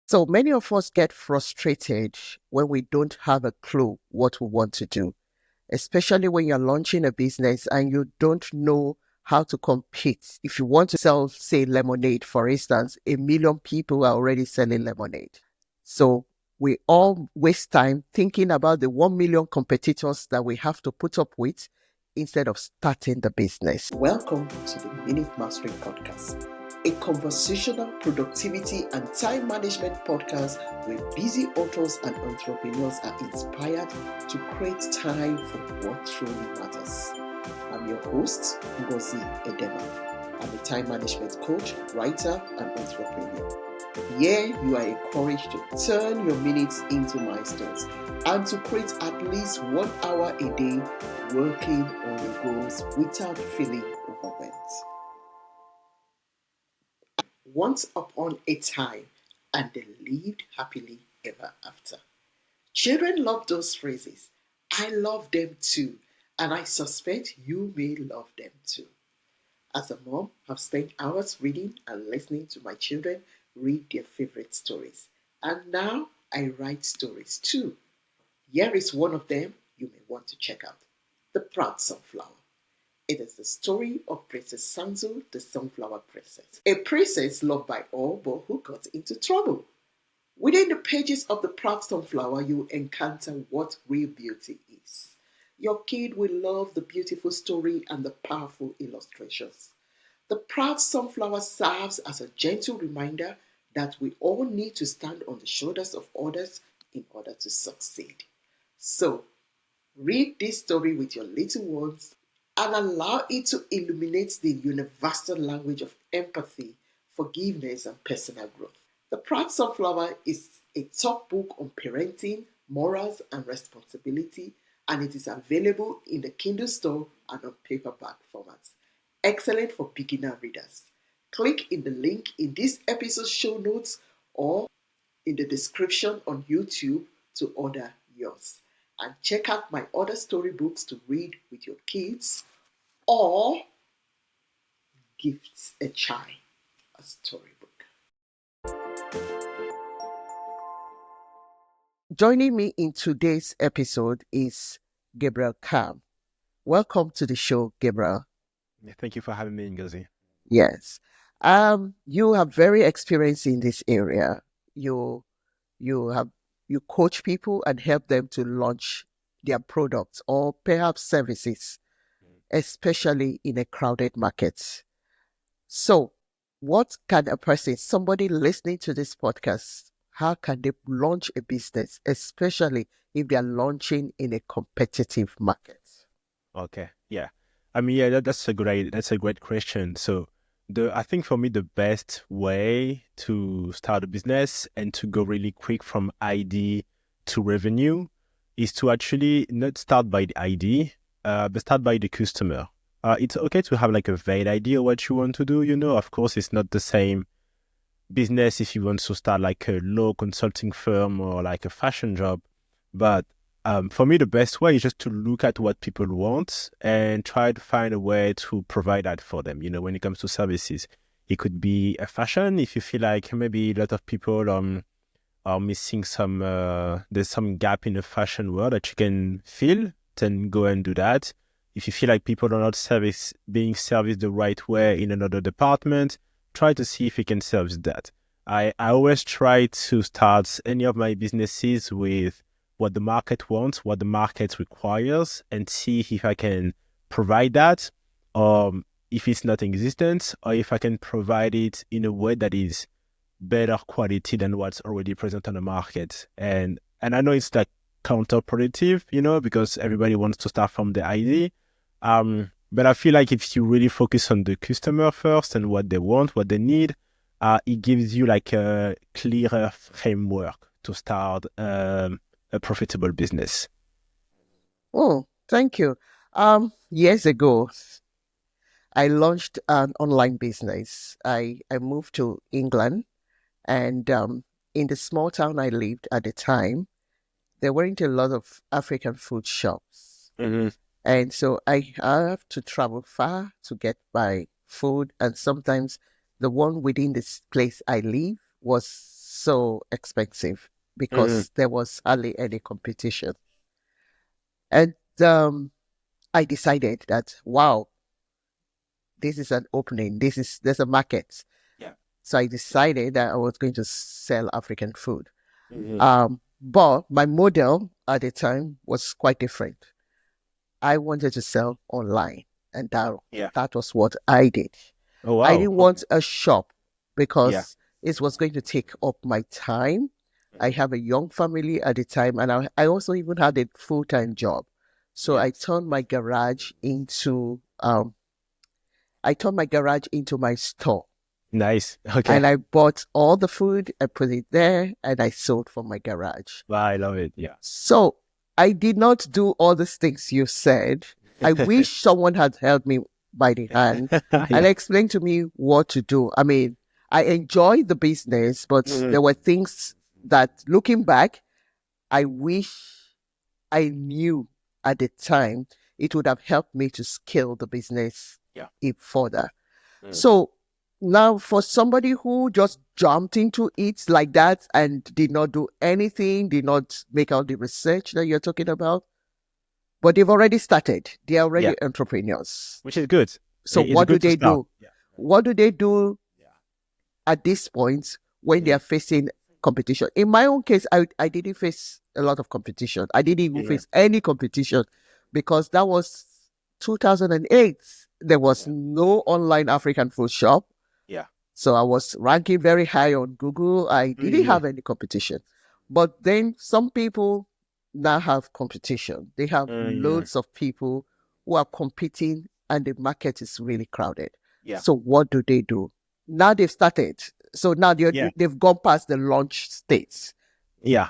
So many of us get frustrated when we don't have a clue what we want to do, especially when you're launching a business and you don't know how to compete. If you want to sell, say, lemonade, for instance, 1 million people are already selling lemonade. So we all waste time thinking about the 1 million competitors that we have to put up with instead of starting the business. Welcome to the Minute Mastery Podcast, a conversational productivity and time management podcast where busy authors and entrepreneurs are inspired to create time for what truly matters. I'm your host, Ngozi, Edema. I'm a time management coach, writer, and entrepreneur. Here, you are encouraged to turn your minutes into milestones and to create at least 1 hour a day working on your goals without feeling overwhelmed. Once upon a time, and they lived happily ever after. Children love those phrases. I love them too, and I suspect you may love them too. As a mom, I've spent hours reading and listening to my children read their favorite stories. And now I write stories too. Here is one of them you may want to check out. The Proud Sunflower. It is the story of Princess Sanzo, the sunflower princess. A princess loved by all, but who got into trouble. Within the pages of the Proud Sunflower, you will encounter what real beauty is. Your kid will love the beautiful story and the powerful illustrations. The Proud Sunflower serves as a gentle reminder that we all need to stand on the shoulders of others in order to succeed. So, read this story with your little ones and allow it to illuminate the universal language of empathy, forgiveness, and personal growth. The Proud Sunflower is a top book on parenting, morals, and responsibility, and it is available in the Kindle store and on paperback formats. Excellent for beginner readers. Click in the link in this episode's show notes or in the description on YouTube to order yours. And check out my other storybooks to read with your kids or gift a child a storybook. Joining me in today's episode is Gabriel Kaam. Welcome to the show, Gabriel. Thank you for having me, Ngozi. Yes. You are very experienced in this area. You coach people and help them to launch their products or perhaps services, especially in a crowded market. So, what can a person, somebody listening to this podcast, how can they launch a business, especially if they are launching in a competitive market? Okay, yeah. That's a great question. So, I think for me the best way to start a business and to go really quick from idea to revenue is to actually not start by the idea, but start by the customer. It's okay to have like a vague idea what you want to do. Of course, it's not the same business if you want to start like a law consulting firm or like a fashion job. But for me, the best way is just to look at what people want and try to find a way to provide that for them. When it comes to services, it could be a fashion. If you feel like maybe a lot of people are missing there's some gap in the fashion world that you can fill, then go and do that. If you feel like people are not being serviced the right way in another department, try to see if you can service that. I always try to start any of my businesses with what the market wants, what the market requires, and see if I can provide that, or if it's not existent, or if I can provide it in a way that is better quality than what's already present on the market. And I know it's like counterproductive, because everybody wants to start from the idea. But I feel like if you really focus on the customer first and what they want, what they need, it gives you like a clearer framework to start a profitable business. Oh, thank you. Years ago, I launched an online business. I moved to England, and in the small town I lived at the time, there weren't a lot of African food shops. Mm-hmm. And so I have to travel far to get my food. And sometimes the one within this place I live was so expensive Mm-hmm. because there was hardly any competition. And I decided that, wow, this is an opening. There's a market. Yeah. So I decided that I was going to sell African food. Mm-hmm. But my model at the time was quite different. I wanted to sell online, and Yeah. that was what I did. Oh I wow. didn't Okay. want a shop Yeah. because it was going to take up my time. I Mhm. have a young family at the time, and I also even had a full-time job. So Yeah. I turned my garage into my store. Nice. Okay. And I bought all the food, I put it there, and I sold from my garage. Wow, I love it. Yeah. So I did not do all these things you said. I wish someone had held me by the hand and Yeah. explained to me what to do. I mean, I enjoyed the business, but Mhm. there were things that, looking back, I wish I knew at the time. It would have helped me to scale the business Yeah. further. Mm. So now, for somebody who just jumped into it like that and did not do anything, did not make out the research that you're talking about, but they've already started, they're Yeah. already entrepreneurs. Which is good. So, It's what do good to they start. do? Yeah. What do they do at this point when they Mhm. are facing competition? In my own case, I didn't face a lot of competition. I didn't even Mhm. face any competition because that was 2008. There was Yeah. no online African food shop. Yeah. So I was ranking very high on Google. I didn't Mhm. have any competition. But then some people now have competition. They have Yeah. loads of people who are competing and the market is really crowded. Yeah. So what do they do? Now they've started. So now Yeah. they've gone past the launch states. Yeah.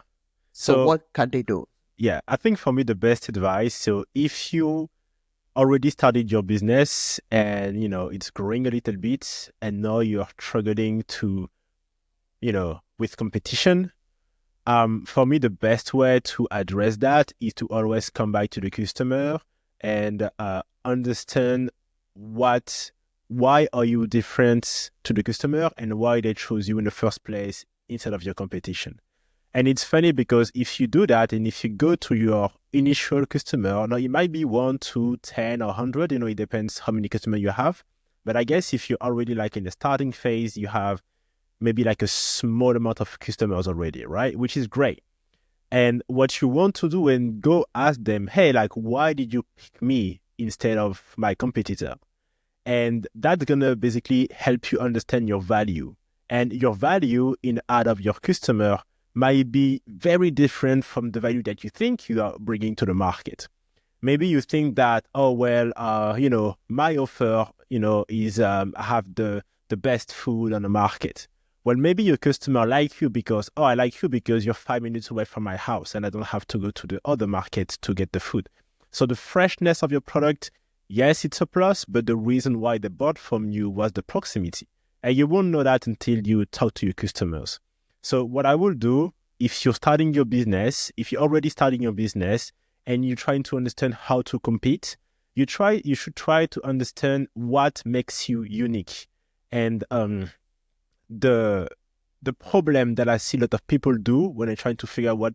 So So what can they do? yeah, I think for me the best advice. So if you already started your business and it's growing a little bit and now you're struggling to with competition, for me the best way to address that is to always come back to the customer and understand why are you different to the customer and why they chose you in the first place instead of your competition. And it's funny because if you do that and if you go to your initial customer, now it might be 1 to 10 or 100, it depends how many customers you have. But I guess if you're already like in the starting phase, you have maybe like a small amount of customers already, right? Which is great. And what you want to do and go ask them, hey, like, why did you pick me instead of my competitor? And that's going to basically help you understand your value. And your value in out of your customer might be very different from the value that you think you are bringing to the market. Maybe you think that, oh, well, my offer, is I have the best food on the market. Well, maybe your customer like you because, oh, I like you because you're 5 minutes away from my house and I don't have to go to the other market to get the food. So the freshness of your product, yes, it's a plus, but the reason why they bought from you was the proximity. And you won't know that until you talk to your customers. So what I will do, if you're starting your business, if you're already starting your business and you're trying to understand how to compete, you should try to understand what makes you unique. And the the problem that I see a lot of people do when they're trying to figure out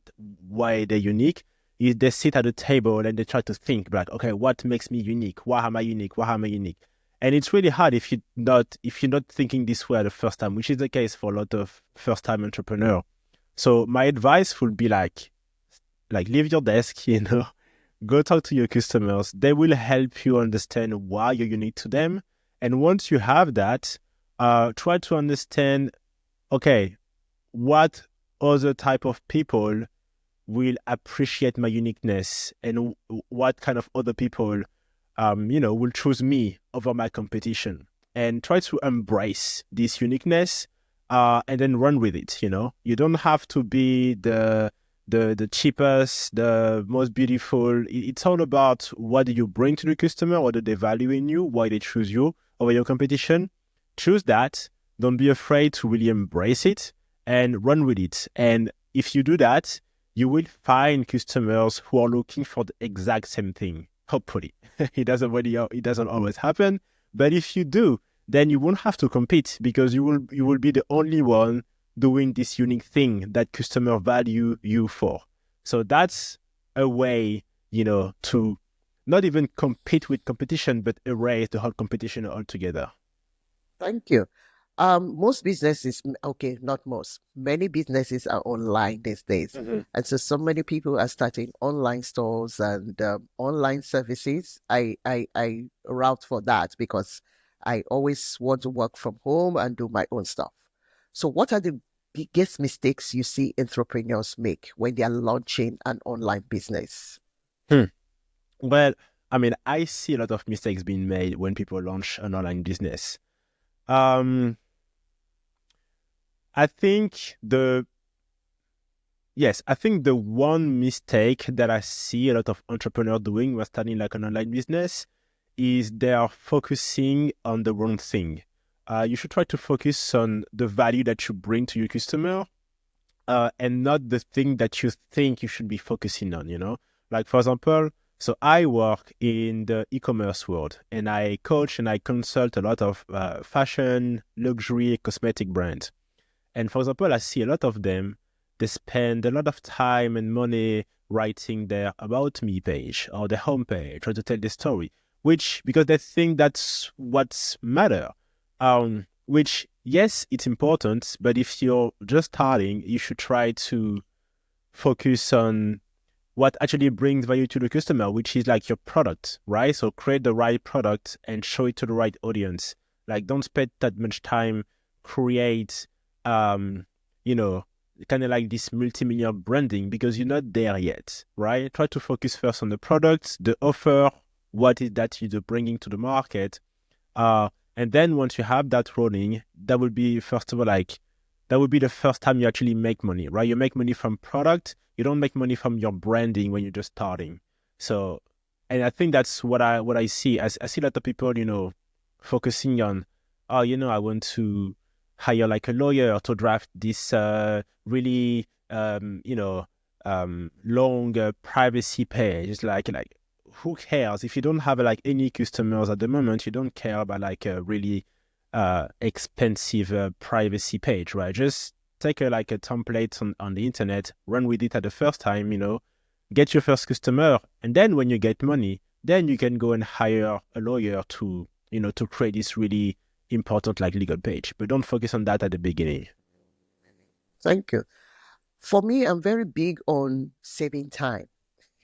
why they're unique is they sit at a table and they try to think like, okay, what makes me unique? Why am I unique? Why am I unique? And it's really hard if you're not thinking this way the first time, which is the case for a lot of first time entrepreneur. So my advice would be like leave your desk, go talk to your customers. They will help you understand why you're unique to them. And once you have that, try to understand, okay, what other type of people will appreciate my uniqueness and what kind of other people, will choose me over my competition, and try to embrace this uniqueness, and then run with it. You don't have to be the cheapest, the most beautiful. It's all about what do you bring to the customer, what do they value in you, why they choose you over your competition. Choose that. Don't be afraid to really embrace it and run with it. And if you do that, you will find customers who are looking for the exact same thing. Hopefully, it doesn't always happen, but if you do, then you won't have to compete because you will be the only one doing this unique thing that customer value you for. So that's a way, to not even compete with competition, but erase the whole competition altogether. Thank you. Most businesses, okay, not most, many businesses are online these days. Mm-hmm. And so many people are starting online stores and online services. I route for that because I always want to work from home and do my own stuff. So, what are the biggest mistakes you see entrepreneurs make when they are launching an online business? Hmm. Well, I mean, I see a lot of mistakes being made when people launch an online business. Um, I think I think the one mistake that I see a lot of entrepreneurs doing when starting like an online business is they are focusing on the wrong thing. You should try to focus on the value that you bring to your customer, and not the thing that you think you should be focusing on, Like, for example, so I work in the e-commerce world and I coach and I consult a lot of fashion, luxury, cosmetic brands. And for example, I see a lot of them, they spend a lot of time and money writing their About Me page or their homepage, trying to tell the story, which, because they think that's what's matter. Which, yes, it's important, but if you're just starting, you should try to focus on what actually brings value to the customer, which is like your product, right? So create the right product and show it to the right audience. Like, don't spend that much time create, um, you know, kind of like this multi-million branding because you're not there yet, right? Try to focus first on the product, the offer, what is that you're bringing to the market, uh, and then once you have that rolling, that would be first of all that would be the first time you actually make money, right? You make money from product. You don't make money from your branding when you're just starting. So, and I think that's what I see. I see a lot of people, focusing on, oh, I want to hire like a lawyer to draft this really long privacy page. It's like who cares if you don't have like any customers at the moment? You don't care about like a really expensive privacy page, right? Just take like a template on the internet, run with it at the first time, get your first customer, and then when you get money, then you can go and hire a lawyer to create this really important like legal page. But don't focus on that at the beginning. Thank you. For me, I'm very big on saving time.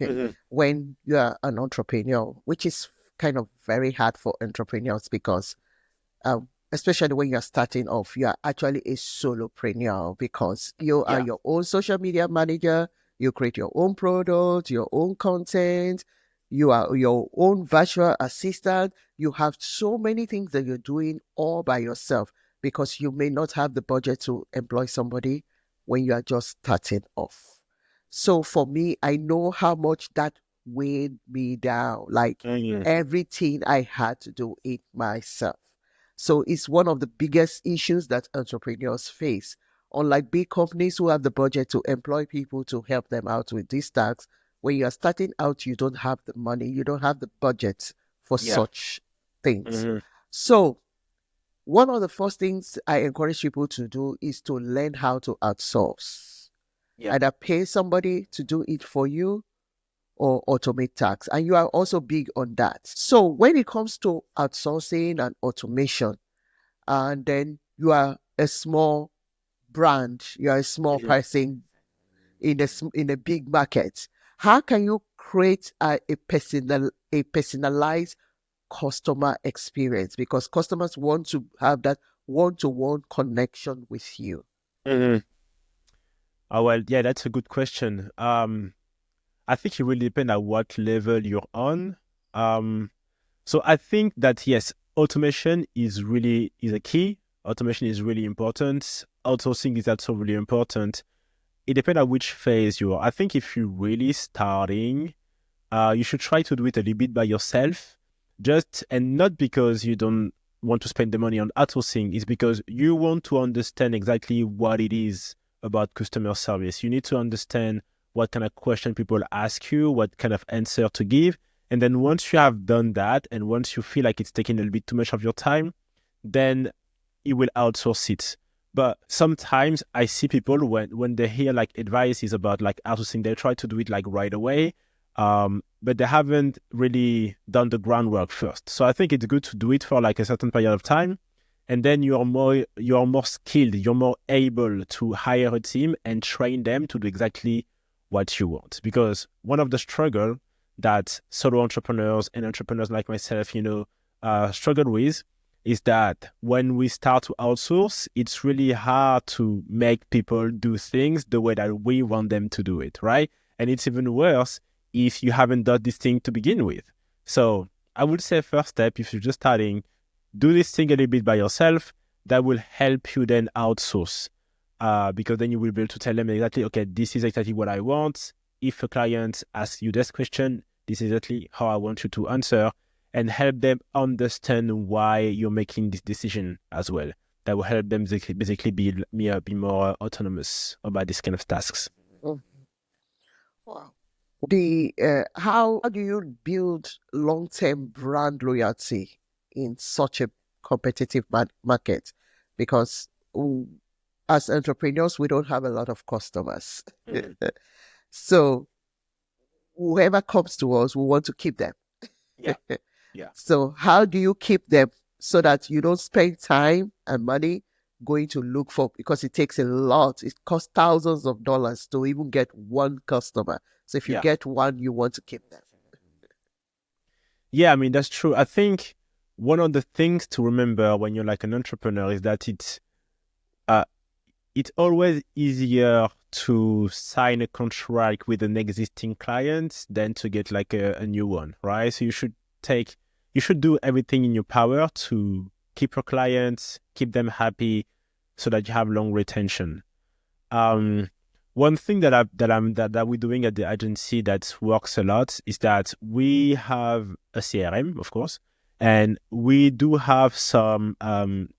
Mm-hmm. When you are an entrepreneur, which is kind of very hard for entrepreneurs because, especially when you're starting off, you are actually a solopreneur because you are Yeah. your own social media manager. You create your own product, your own content. You are your own virtual assistant. You have so many things that you're doing all by yourself because you may not have the budget to employ somebody when you are just starting off. So for me, I know how much that weighed me down. Like Mm-hmm. everything I had to do it myself. So it's one of the biggest issues that entrepreneurs face. Unlike big companies who have the budget to employ people to help them out with these tasks, when you're starting out, you don't have the money, you don't have the budget for Yeah. such things. Mm-hmm. So one of the first things I encourage people to do is to learn how to outsource. Yeah. Either pay somebody to do it for you or automate tasks. And you are also big on that. So when it comes to outsourcing and automation, and then you are a small brand, you are a small Mm-hmm. person in a big market. How can you create a personalized customer experience? Because customers want to have that one-to-one connection with you. Mm-hmm. Oh, well, yeah, that's a good question. I think it really depends on what level you're on. Um, So I think that yes, automation is a key. Automation is really important. Outsourcing is also really important. It depends on which phase you are. I think if you're really starting, you should try to do it a little bit by yourself. Just and not because you don't want to spend the money on outsourcing, it's because you want to understand exactly what it is about customer service. You need to understand what kind of question people ask you, what kind of answer to give. And then once you have done that, and once you feel like it's taking a little bit too much of your time, then you will outsource it. But sometimes I see people when they hear like advices about like outsourcing, they try to do it like right away, but they haven't really done the groundwork first. So I think it's good to do it for like a certain period of time, and then you're more skilled, you're more able to hire a team and train them to do exactly what you want. Because one of the struggle that solo entrepreneurs and entrepreneurs like myself, struggle with is that when we start to outsource, it's really hard to make people do things the way that we want them to do it, right? And it's even worse if you haven't done this thing to begin with. So I would say first step, if you're just starting, do this thing a little bit by yourself. That will help you then outsource, because then you will be able to tell them exactly, okay, this is exactly what I want. If a client asks you this question, this is exactly how I want you to answer, and help them understand why you're making this decision as well. That will help them basically be more autonomous about this kind of tasks. Mm. Wow. The how do you build long-term brand loyalty in such a competitive market? Because as entrepreneurs, we don't have a lot of customers. Mm. So whoever comes to us, we want to keep them. Yeah. Yeah. So how do you keep them so that you don't spend time and money going to look for, because it takes a lot. It costs thousands of dollars to even get one customer. So if you Yeah. get one, you want to keep them. Yeah, I mean, that's true. I think one of the things to remember when you're like an entrepreneur is that uh, it's always easier to sign a contract with an existing client than to get like a new one, right? So you should do everything in your power to keep your clients, keep them happy, so that you have long retention. One thing that we're doing at the agency that works a lot is that we have a CRM, of course, and we do have some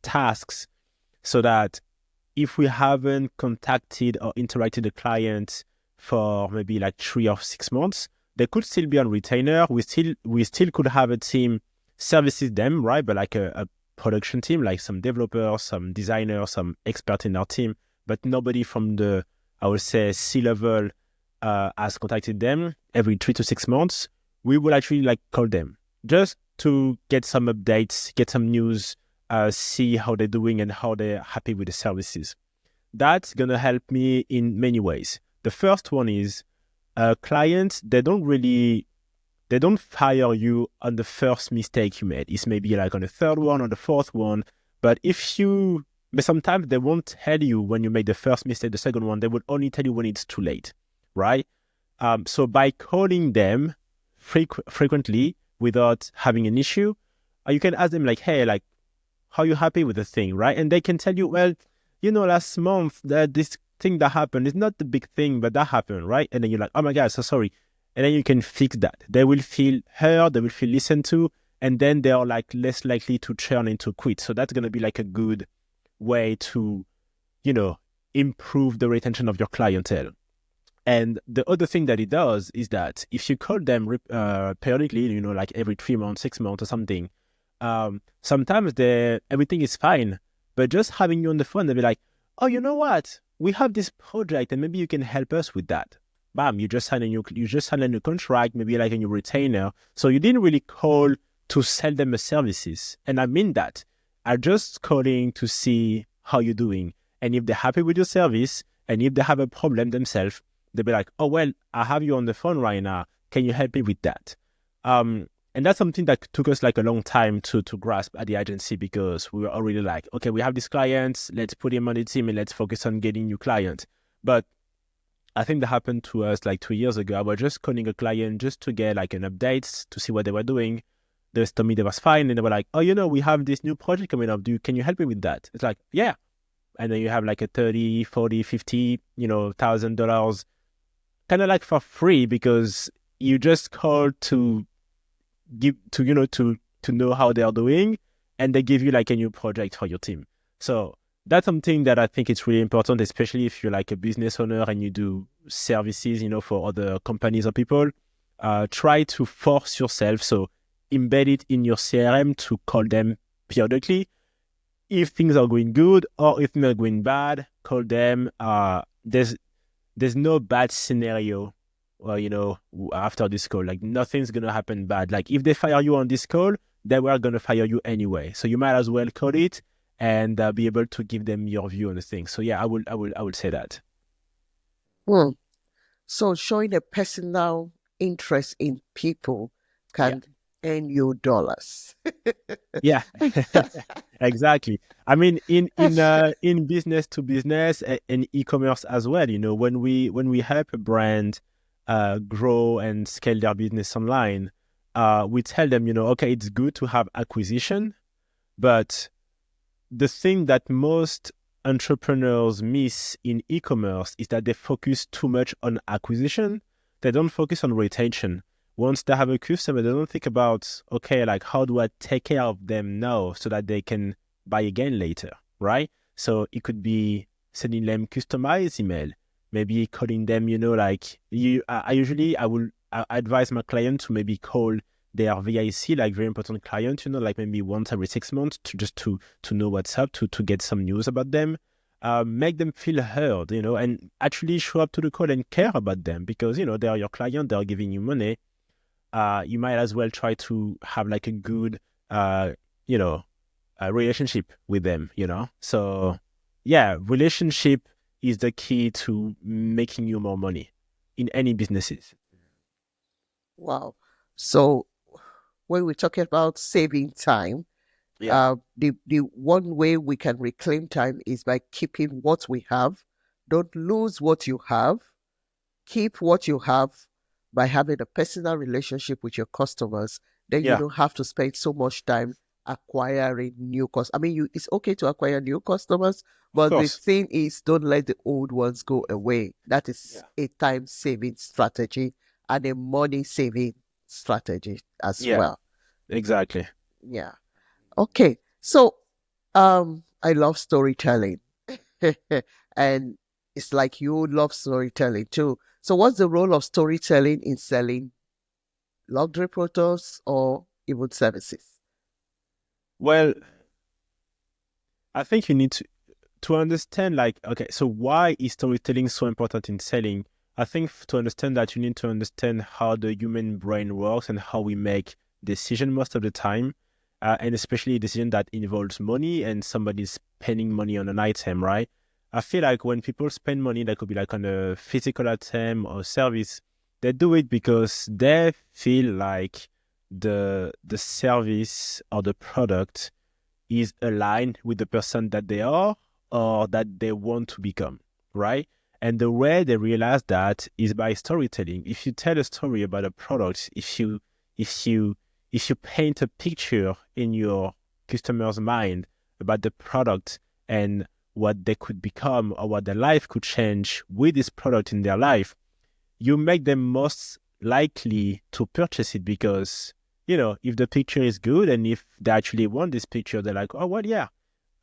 tasks so that if we haven't contacted or interacted with the client for maybe like 3 or 6 months, they could still be on retainer. We still could have a team services them, right? But like a production team, like some developers, some designers, some expert in our team, but nobody from the, I would say, C-level has contacted them every 3 to 6 months. We will actually like call them just to get some updates, get some news, see how they're doing and how they're happy with the services. That's going to help me in many ways. The first one is clients, they don't fire you on the first mistake you made. It's maybe like on the third one or the fourth one. But sometimes they won't tell you when you make the first mistake, the second one, they will only tell you when it's too late, right? So by calling them frequently without having an issue, you can ask them like, hey, like, how you happy with the thing, right? And they can tell you, well, last month that this thing that happened is not the big thing, but that happened, right? And then you're like, oh my God, so sorry. And then you can fix that. They will feel heard, they will feel listened to, and then they are like less likely to churn and to quit. So that's going to be like a good way to, improve the retention of your clientele. And the other thing that it does is that if you call them periodically, like every 3 months, 6 months or something, sometimes everything is fine, but just having you on the phone, they'll be like, oh, you know what? We have this project and maybe you can help us with that. Bam, you just signed a new contract, maybe like a new retainer. So you didn't really call to sell them a services. And I mean that. I'm just calling to see how you're doing. And if they're happy with your service and if they have a problem themselves, they'll be like, oh, well, I have you on the phone right now. Can you help me with that? And that's something that took us like a long time to grasp at the agency, because we were already like, okay, we have these clients, let's put him on the team and let's focus on getting new clients. But I think that happened to us like 2 years ago. I was just calling a client just to get like an update to see what they were doing. They told me they was fine, and they were like, oh, we have this new project coming up. Can you help me with that? It's like, yeah. And then you have like a 30, 40, 50, $1,000 kind of like for free, because you just called to give to know how they are doing, and they give you like a new project for your team. So that's something that I think it's really important, especially if you're like a business owner and you do services, for other companies or people. Try to force yourself, so embed it in your CRM to call them periodically. if things are going good or if things are going bad, call them. There's no bad scenario, after this call. Like nothing's gonna happen bad. Like if they fire you on this call, they were gonna fire you anyway. So you might as well call it and be able to give them your view on the thing. So yeah, I would say that. Hmm. So showing a personal interest in people Yeah. can earn you dollars. Yeah. Exactly. I mean, in business to business and e-commerce as well, when we help a brand grow and scale their business online, we tell them, okay, it's good to have acquisition, but the thing that most entrepreneurs miss in e-commerce is that they focus too much on acquisition. They don't focus on retention. Once they have a customer, they don't think about, okay, like how do I take care of them now so that they can buy again later, right? So it could be sending them customized email, maybe calling them, like I advise my client to maybe call their VIC, like very important client, like maybe once every 6 months to know what's up, to get some news about them, make them feel heard, and actually show up to the call and care about them because, they are your client, they are giving you money. You might as well try to have like a good, you know, relationship with them, So yeah, relationship is the key to making you more money in any businesses. Wow. So when we're talking about saving time, Yeah. the one way we can reclaim time is by keeping what we have. Don't lose what you have. Keep what you have by having a personal relationship with your customers. Then you Yeah, don't have to spend so much time acquiring new customers. I mean, it's okay to acquire new customers, of but the course. thing is, don't let the old ones go away. That is Yeah. a time saving strategy and a money saving strategy as Yeah, well. exactly. Yeah. Okay. So, I love storytelling. And it's like you love storytelling too. So, what's the role of storytelling in selling luxury products or even services? Well, I think you need to understand, like, okay, so why is storytelling so important in selling? I think to understand that, you need to understand how the human brain works and how we make decision most of the time, and especially decision that involves money and somebody's spending money on an item, right? I feel like when people spend money, that could be like on a physical item or service, they do it because they feel like the service or the product is aligned with the person that they are or that they want to become, right? And the way they realize that is by storytelling. If you tell a story about a product, if you if you paint a picture in your customer's mind about the product and what they could become or what their life could change with this product in their life, you make them most likely to purchase it because, if the picture is good and if they actually want this picture, they're like, oh, well, yeah,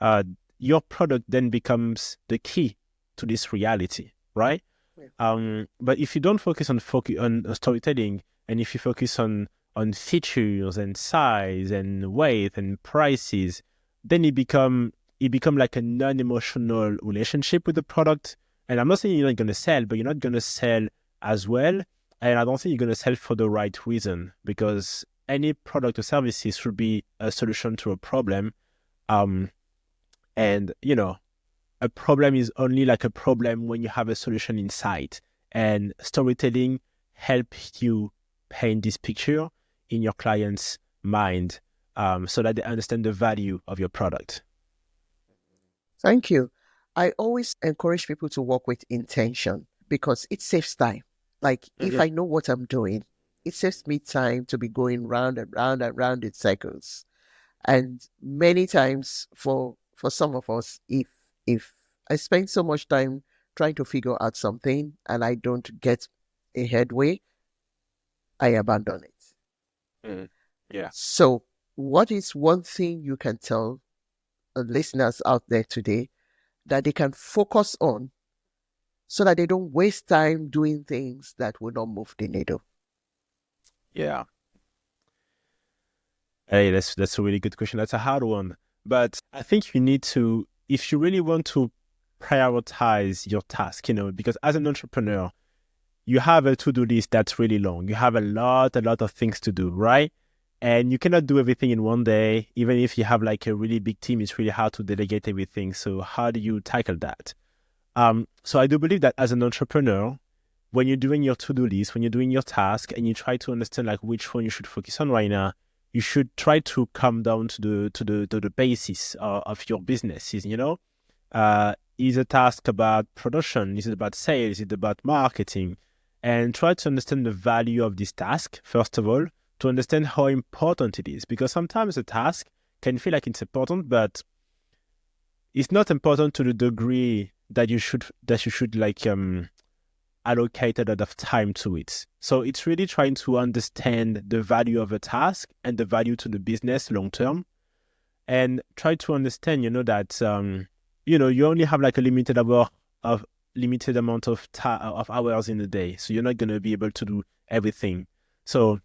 uh, your product then becomes the key to this reality, right? Yeah. But if you don't focus on storytelling, and if you focus on features and size and weight and prices, then it become like a non-emotional relationship with the product. And I'm not saying you're not going to sell, but you're not going to sell as well. And I don't think you're going to sell for the right reason, because any product or services should be a solution to a problem. Um, and a problem is only like a problem when you have a solution in sight. And storytelling helps you paint this picture in your client's mind, so that they understand the value of your product. Thank you. I always encourage people to work with intention because it saves time. Like if Mhm. I know what I'm doing, it saves me time to be going round and round and round in circles. And many times for some of us, if I spend so much time trying to figure out something and I don't get a headway, I abandon it. Mhm. Yeah. So what is one thing you can tell listeners out there today that they can focus on so that they don't waste time doing things that will not move the needle? Yeah. Hey, that's a really good question. That's a hard one. But I think you need to, if you really want to prioritize your task, because as an entrepreneur, you have a to-do list that's really long. You have a lot of things to do, right? And you cannot do everything in one day. Even if you have like a really big team, it's really hard to delegate everything. So how do you tackle that? So I do believe that as an entrepreneur, when you're doing your to-do list, when you're doing your task, and you try to understand like which one you should focus on right now, you should try to come down to the basis of your business. Is a task about production? Is it about sales? Is it about marketing? And try to understand the value of this task, first of all, to understand how important it is. Because sometimes a task can feel like it's important, but it's not important to the degree that you should like allocate a lot of time to it. So it's really trying to understand the value of a task and the value to the business long term, and try to understand, that you only have like a limited amount of hours in a day, so you're not going to be able to do everything. So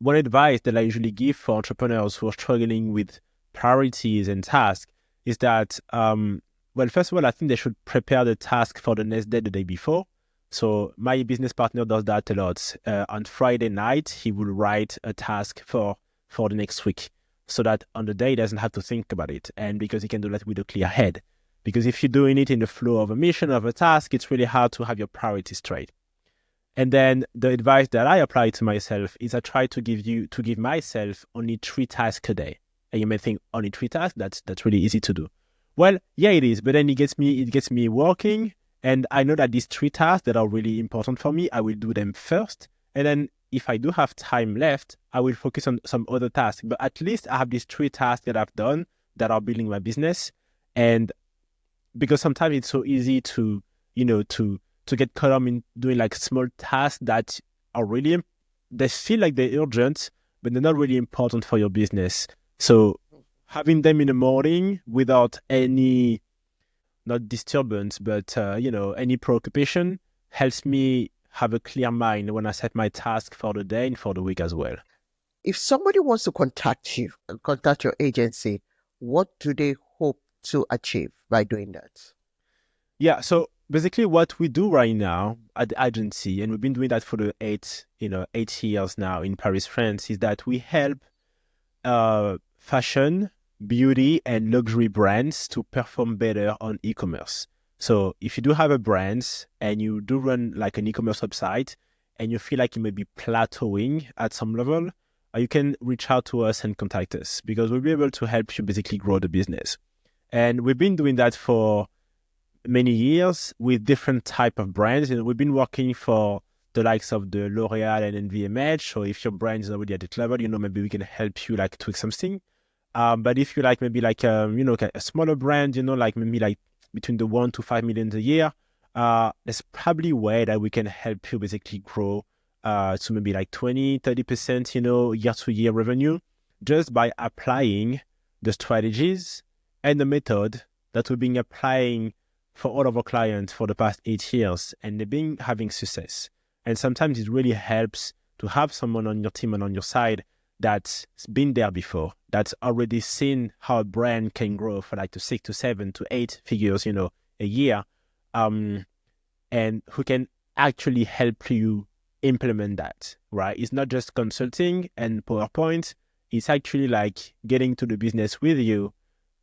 one advice that I usually give for entrepreneurs who are struggling with priorities and tasks is that, well, first of all, I think they should prepare the task for the next day, the day before. So my business partner does that a lot. On Friday night, he will write a task for the next week, so that on the day he doesn't have to think about it, and because he can do that with a clear head. Because if you're doing it in the flow of a mission, of a task, it's really hard to have your priorities straight. And then the advice that I apply to myself is I try to give myself only 3 tasks a day. And you may think only 3 tasks, that's really easy to do. Well, yeah, it is, but then it gets me working, and I know that these 3 tasks that are really important for me, I will do them first. And then if I do have time left, I will focus on some other tasks. But at least I have these 3 tasks that I've done that are building my business. And because sometimes it's so easy to get caught up in doing like small tasks that are really, they feel like they're urgent, but they're not really important for your business. So having them in the morning without any, not disturbance, but any preoccupation, helps me have a clear mind when I set my task for the day and for the week as well. If somebody wants to contact your agency, what do they hope to achieve by doing that? Yeah, so basically what we do right now at the agency, and we've been doing that for the 8 years now in Paris, France, is that we help fashion, beauty, and luxury brands to perform better on e-commerce. So if you do have a brand and you do run like an e-commerce website and you feel like you may be plateauing at some level, you can reach out to us and contact us, because we'll be able to help you basically grow the business. And we've been doing that for many years with different type of brands. We've been working for the likes of the L'Oreal and NVMH. So if your brand is already at that level, maybe we can help you like tweak something. But if you like maybe like a smaller brand, like maybe like between the 1 to 5 million a year, there's probably a way that we can help you basically grow to maybe like 20-30%, year to year revenue, just by applying the strategies and the method that we've been applying for all of our clients for the past 8 years, and they've been having success. And sometimes it really helps to have someone on your team and on your side that's been there before, that's already seen how a brand can grow for like to 6 to 7 to 8 figures, a year, and who can actually help you implement that, right? It's not just consulting and PowerPoint. It's actually like getting to the business with you,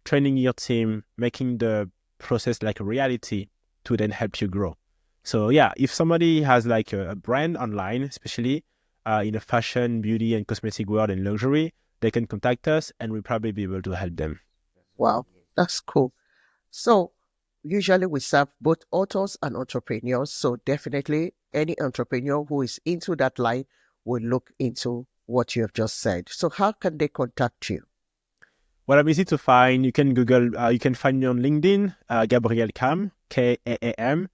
training your team, making the process like a reality to then help you grow. So yeah, if somebody has like a brand online, especially in a fashion, beauty, and cosmetic world and luxury, they can contact us and we'll probably be able to help them. Wow, that's cool. So, usually we serve both authors and entrepreneurs. So, definitely any entrepreneur who is into that line will look into what you have just said. So, how can they contact you? Well, I'm easy to find. You can you can find me on LinkedIn, Gabriel Kaam, Kaam.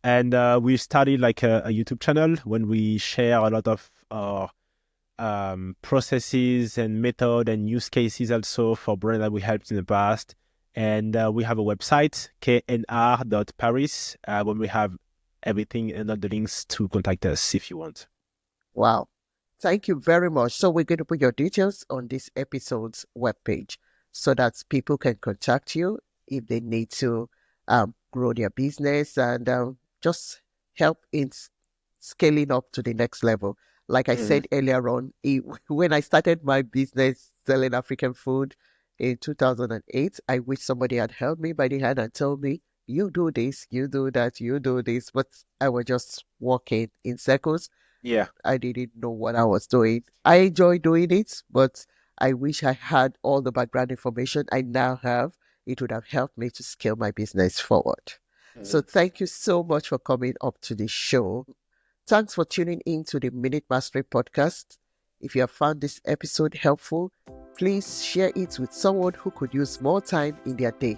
And we started like a YouTube channel when we share a lot of processes and method and use cases also for brands that we helped in the past. And we have a website, knr.paris, when we have everything and all the links to contact us if you want. Wow. Thank you very much. So, we're going to put your details on this episode's webpage. so that people can contact you if they need to grow their business and just help in scaling up to the next level. Like I Mm. said earlier on, when I started my business selling African food in 2008, I wish somebody had held me by the hand and told me, you do this, you do that, you do this. But I was just walking in circles. Yeah. I didn't know what I was doing. I enjoy doing it, but I wish I had all the background information I now have. It would have helped me to scale my business forward. So Mm. thank you so much for coming up to the show. Thanks for tuning in to the Minute Mastery podcast. If you have found this episode helpful, please share it with someone who could use more time in their day.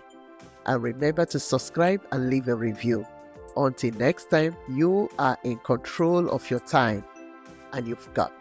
And remember to subscribe and leave a review. Until next time, you are in control of your time and you've got